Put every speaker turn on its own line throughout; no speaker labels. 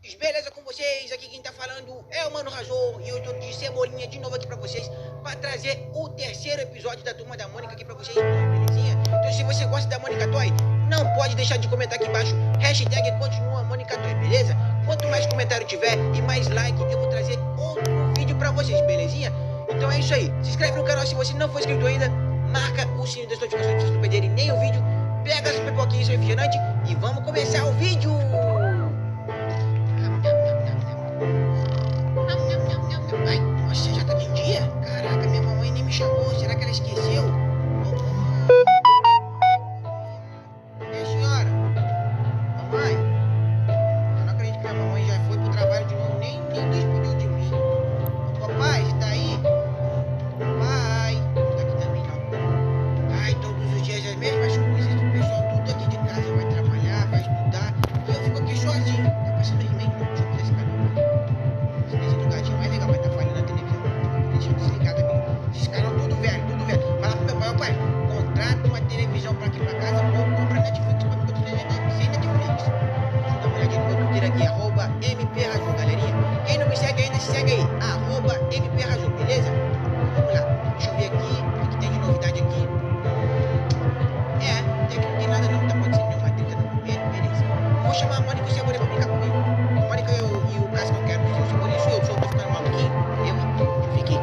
Beleza com vocês? Aqui quem tá falando é o Mano Razor e eu tô de Cebolinha de novo aqui pra vocês pra trazer o terceiro episódio da Turma da Mônica aqui pra vocês, belezinha? Então se você gosta da Mônica Toy, não pode deixar de comentar aqui embaixo, hashtag continua Mônica Toy, beleza? Quanto mais comentário tiver e mais like, eu vou trazer outro vídeo pra vocês, belezinha? Então é isso aí, se inscreve no canal se você não for inscrito ainda, marca o sininho das notificações pra vocês não perderem nem o vídeo, pega as pipoquinhas e refrigerante e vamos começar o vídeo! Ai, nossa, já tá meio-dia? Caraca, minha mamãe nem me chamou. Será que ela esqueceu? É, senhora? Mamãe? Eu não acredito que minha mamãe já foi pro trabalho de novo. Nem despediu de mim. Papai, você tá aí? Papai? Não tá aqui também, não. Ai, todos os dias as mesmas coisas. O pessoal tudo aqui de casa vai trabalhar, vai estudar. E eu fico aqui sozinho. Tá passando He-Man? Deixa eu mudar esse canal. Esse desenho do gatinho é mais legal, mas tá falhando a televisão. Deixa eu desligar também. Esses canal tudo velho, tudo velho. Fala pro meu pai, ó pai, contrata uma televisão pra aqui pra casa ou compra Netflix pra mim que eu tô sem Netflix. Deixa eu dar uma olhadinha no meu Twitter aqui, @MPRazul, galerinha. Quem não me segue ainda, se segue aí, @MPRazul, beleza? Vamos lá, deixa eu ver aqui, o que tem de novidade aqui. Até que não tem nada não, tá acontecendo nenhuma treta não. Beleza. Vou chamar a Mônica e o Cebolinha pra brincar comigo. A Mônica e o Cássio que eu quero dizer, o Cebolinha sou eu tô ficando maluquinho. Eu fiquei.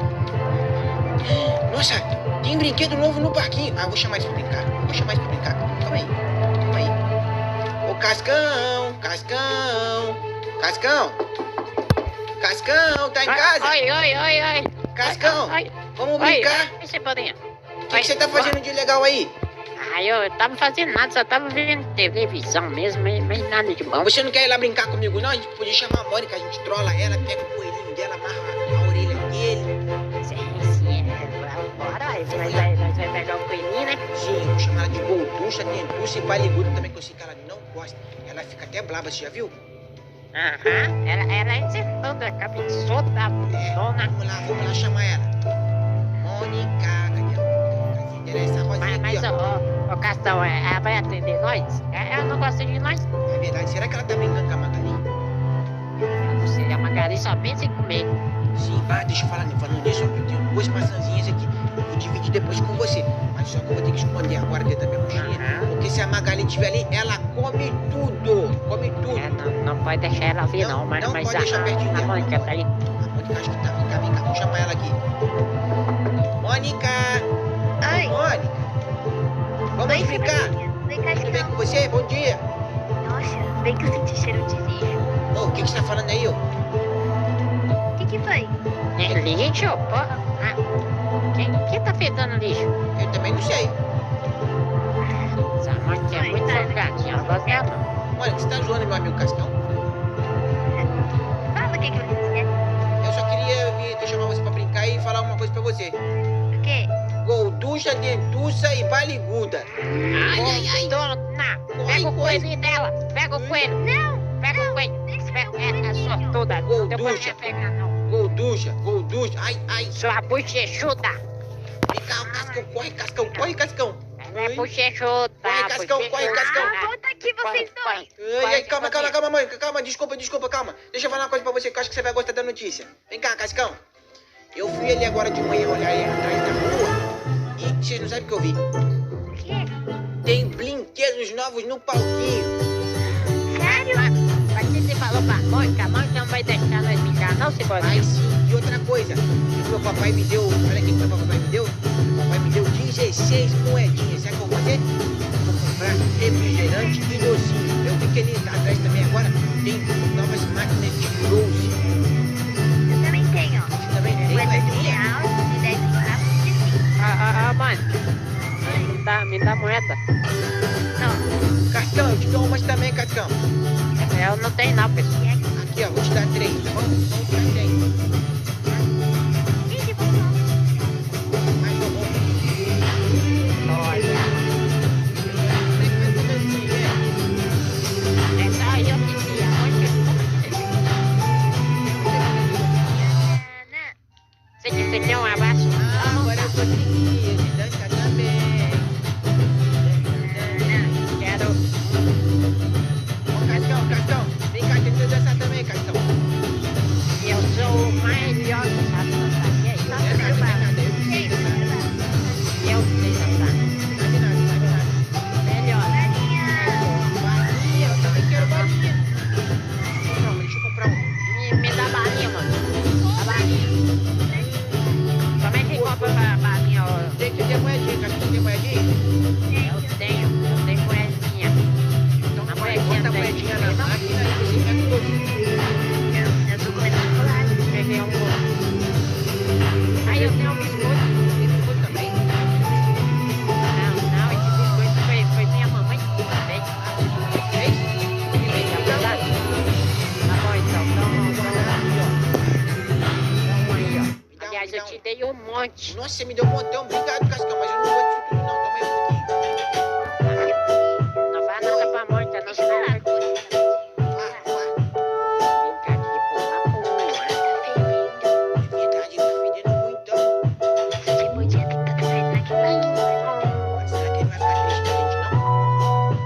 Nossa, tem brinquedo novo no parquinho. Ah, eu vou chamar eles pra brincar. Calma aí. Ô, Cascão, tá em casa?
Oi.
Cascão,
Oi.
vamos brincar?
Oi, Cebolinha.
O que você tá fazendo de legal aí?
Eu tava fazendo nada, só tava vendo televisão mesmo, mas nada de bom.
Mas você não quer ir lá brincar comigo, não? A gente podia chamar a Mônica, a gente trola ela, pega o coelhinho dela, amarra a orelha dele.
Sim, bora, nós vai pegar o coelhinho, né?
Sim, vou chamar ela de Golducha, Dentuça e Paliguda também, que eu sei que ela não gosta. Ela fica até brava, você já viu?
Ela é toda cabeçuda, dona.
Vamos lá chamar ela. Mônica, cadê a Mônica? Essa rosinha
Mas
aqui, ó.
ô Castão, ela vai atender nós? Ela não gosta de nós?
É verdade, será que ela tá brincando com a Magali?
Eu não sei, a Magali só pensa em comer.
Sim, deixa eu falando nisso, ó, eu tenho 2 maçãzinhas aqui. Eu vou dividir depois com você. Mas só que eu vou ter que esconder agora dentro da minha mochilinha. Porque se a Magali estiver ali, ela come tudo.
Não pode deixar ela vir não, mas
pode deixar pertinho
a
dela.
Mônica tá aí.
A Mônica acho que tá. Vem cá, vamos chamar ela aqui. Mônica!
Oi.
Mônica! Vamos
Oi,
brincar?
Cebolinha. Vem cá,
Tudo bem com
Cascão.
você? Bom dia!
Nossa, bem que eu senti cheiro de lixo.
Ô, o que você tá falando aí, ô?
O que foi?
É lixo, porra. Quem tá fedando lixo?
Eu também não sei.
Essa Mônica é muito salgadinha, ela gosta dela não.
Mônica, você tá zoando meu amigo Cascão?
Fala o que você quer.
Eu só queria vir chamar você pra brincar e falar uma coisa pra você.
O quê?
Golducha, Dentuça e Paliguda.
Ai. Dona, pega o coelhinho dela. Pega o coelho.
Não.
Pega o coelho. É sortuda.
Golducha.
Depois não pegar não.
Golducha. Ai.
Sua bochechuda.
Vem cá, o Cascão, corre, Cascão.
Ela é bochechuda.
Corre, Cascão.
Ah, volta aqui vocês dois.
Ai, calma, mãe. Calma, desculpa, calma. Deixa eu falar uma coisa pra você que eu acho que você vai gostar da notícia. Vem cá, Cascão. Eu fui ali agora de manhã olhar aí atrás da rua e vocês não sabem o que eu vi.
O quê?
Tem brinquedos novos no palquinho.
Sério?
Mas você falou pra Mônica, a Mônica não vai deixar nós brincar não, Cebolinha?
Mas sim, e outra coisa, o meu papai me deu, olha aqui o que meu papai me deu. Meu papai me deu 16 moedinhas, sabe o que eu vou fazer? Vou comprar refrigerante e docinho. Eu vi que ele tá atrás também agora, tem novas máquinas de frozen.
Eu também tenho, ó.
Você também tem,
Moeda de
moedinha?
real, de 10 centavos e de 5.
Mãe, me dá moeda.
Não.
Cascão, eu te dou umas também, Cascão.
Eu não tenho não, pessoal.
Aqui, ó, vou te dar 3, tá bom? Vamos tirar 3.
Ih, que bom.
Mais um bom.
Olha. Essa aí eu queria. Você quer um abraço?
Agora eu sou de dança também.
Quero.
Ô, Cascão, vem cá, deixa eu dançar também, Cascão.
monte.
Nossa, você me deu um montão. Obrigado, Cascão, mas eu não vou disso tudo, não. Toma aí um pouquinho.
Não vai nada pra monte, não
Deixa
se
eu
vai.
lá agora.
Brincar de pular pula.
É verdade, ele tá fedendo muito, então.
Você podia ter tanta fé naquilo ali.
Mas será que ele vai ficar triste com a gente, não?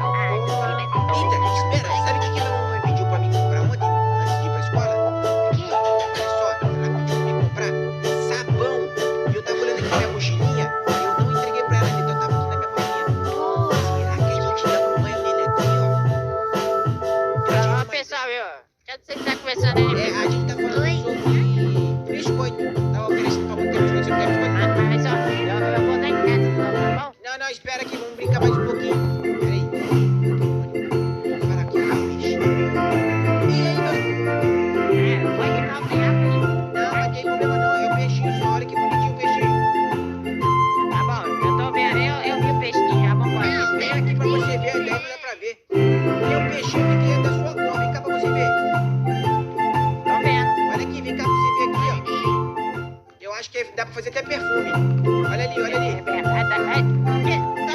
Ah, não sei, mas
Eita, espera, sabe o que minha mamãe pediu pra mim comprar ontem, antes de ir pra escola?
por quê?
Olha só, ela pediu pra mim comprar sabão. E eu tava olhando aqui na minha mochilinha, e eu não entreguei pra ela ainda, então tava aqui na minha mochilinha. Será que a gente dá pro banho nele aqui, ó?
Ó, pessoal, eu. Quer dizer que tá conversando aí?
É, a gente tá falando
Oi.
sobre biscoito. Tava oferecendo pra muito tempo biscoito, você não quer biscoito?
Mas ó, eu vou lá em casa, então, tá bom?
Não, não, espera aqui, vamos brincar mais um pouquinho. Peraí. Vou falar aqui, bicho. E aí, meu?
Foi que não tem aqui.
Não, mas tem problema não, é o peixinho só, olha que bonitinho o peixinho.
Tá bom, eu tô vendo, eu vi o peixinho, já vambora.
Vem aqui pra você ver, daí não dá pra ver. Tem um peixinho aqui que é da sua cor, vem cá pra você ver.
Tô vendo.
Olha aqui, vem cá pra você ver aqui, ó. Eu acho que dá pra fazer até perfume. Olha ali, olha ali.
É verdade, tá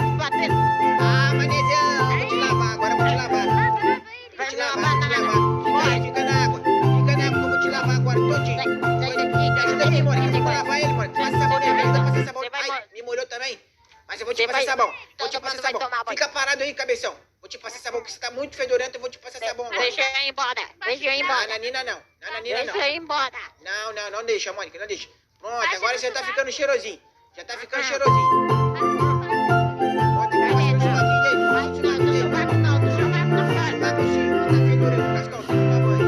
me batendo.
Ah, manezão, vou te lavar, agora eu vou te lavar.
Lava ele.
Vou te lavar, vou te lavar. Fica aí, fica na água. Fica na água que eu vou te lavar agora todinho.
Sai
Me
daqui,
ajuda aqui, Mônica, eu vou lavar ele, Mônica. Passa sabão nele, me ajuda a passar sabão.
Você vai
Ai,
embora.
me molhou também. Mas eu vou te
Você
passar
vai-
sabão. Vou te
Todo
passar
mundo vai
sabão.
tomar banho.
Fica parado aí, cabeção. Vou te passar sabão, porque você tá muito fedorento, eu vou te passar sabão agora.
Deixa eu ir embora. Deixa eu ir embora.
Nananina não. Nananina
Deixa
não.
eu ir embora.
Não, não, não deixa, Mônica, não deixa. Pronto,
Passa
agora
no
você tá
sovaco.
ficando cheirosinho. Já tá ficando
Ah.
cheirosinho. Pronto, vai passar no sovaquinho dele.
Vai,
No
não,
sovaco
do
dele.
sovaco não, do sovaco não faz.
Sovaco sim, tá fedorento, Cascão, você toma banho.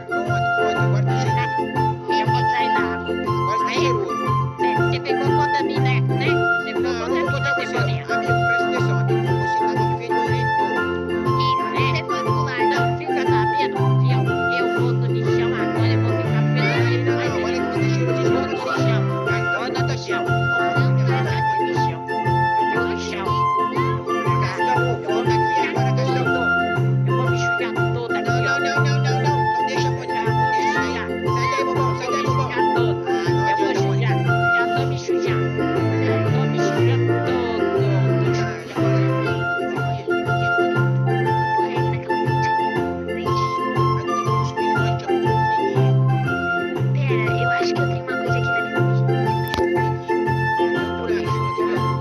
Pronto, pronto, agora tá cheiroso.
Eu vou sair da água.
Agora você tá cheiroso.
Você pegou conta minha, né? Você pegou
Não,
conta
não vou botar
minha,
você.
Cebolinha.
Amigo, presta atenção, amigo. Você tava fedorento.
Você foi pular.
Não, fica sabendo que eu vou no lixão agora, eu vou ficar
Não,
pelando.
não, agora que você tá cheirosinho,
Eu
você
vou no
tá
lixão.
Ah, então não tá chão.
Cadê o lixão? Cadê o lixão?
Cascão, volta aqui agora, Cascão.
Eu vou me sujar todo aqui,
Não,
ó.
não, não, não, não, não. Não deixa, Mônica. Não deixa isso aí. Sai daí, bobão, sai daí, bobão.
Sujar todo.
Ah, não
Eu vou
adianta, Mônica.
sujar. Já tô me sujando. Tô me sujando todo.
Ah, já vai. Mas não tem como subir, não, a gente é muito pequenininho.
Pera, eu acho que eu tenho uma coisa aqui na minha mochila.
Por aí,
Isso aqui.
vem cá.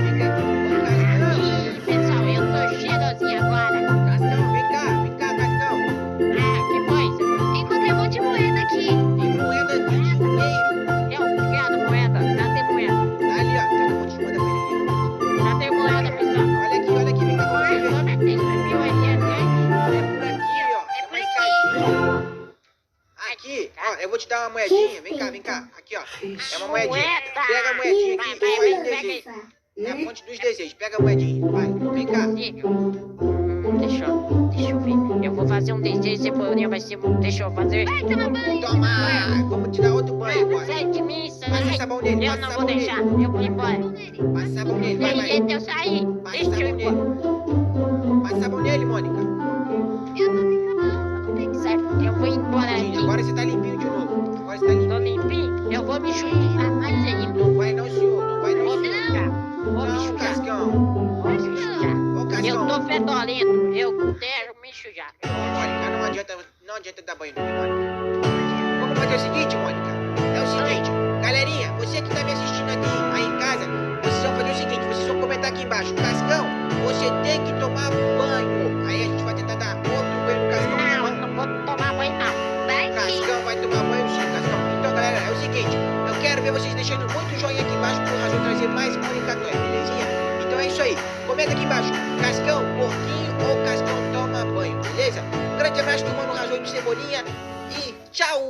Cascão,
Ih, pessoal, eu tô cheirosinha agora.
Cascão, vem cá, Cascão.
Que foi, Cebolinha?
Encontrei um monte de moeda aqui.
Tem moeda de dinheiro.
Eu quero moeda. Cadê moeda?
Tá ali, ó. Tá um monte de moeda pra ele.
Cadê moeda, pessoal?
Olha aqui, vem cá pra você ver.
Só vai ter 1.000 aí,
É por aqui, ó.
É
Tem
por
uma
aqui.
escadinha. Aqui, ó, eu vou te dar uma moedinha. Vem cá, vem cá. Aqui, ó. É uma moedinha.
Moeda.
Pega a moedinha aqui e faz um
pega
desejo. É a fonte dos desejos. Pega a moedinha. Vai, vem cá.
Deixa eu ver. Eu vou fazer um desejo, Cebolinha vai ser. Deixa eu fazer.
Vai tomar banho.
Toma! Vamos tirar outro banho agora.
Sai de mim, sai.
Passa o sabão nele,
Eu
passa o
não vou
sabão nele.
deixar. Eu vou embora.
Passa sabão nele, vai,
Tem
vai.
jeito de eu sair.
Passa
Deixa eu
sabão
ir
nele.
embora.
Passa sabão nele, Mônica.
Eu tô sem sabão, só tem que
Certo, eu vou embora
Sim,
aqui.
agora você tá limpinho de novo. Agora você tá limpinho.
Tô limpinho. Eu vou me sujar mais ainda.
Não vai não, senhor. Não vai não,
Vou me
senhor.
sujar. Vou me
Não,
sujar.
Cascão.
Vou me sujar.
Ô,
Eu
Cascão.
tô fedorento. Eu quero me sujar.
Mônica, não adianta dar banho no Mônica. Vamos fazer o seguinte, Mônica. É o seguinte, galerinha, você que tá me assistindo aqui aí em casa, vocês vão fazer o seguinte, vocês vão comentar aqui embaixo. Cascão, você tem que tomar banho. Aí a gente vai tentar dar outro banho no Cascão.
Não, eu não vou tomar banho não.
Vai sim.
Cascão vai tomar banho sim, Cascão. Então, galera, é o seguinte, eu quero ver vocês deixando muito joinha aqui embaixo pro Razão trazer mais comunicatórios, belezinha? Então é isso aí. Comenta aqui embaixo, Cascão, porquinho ou Cascão toma banho, beleza? Um grande abraço do Mano Razão de Cebolinha e tchau!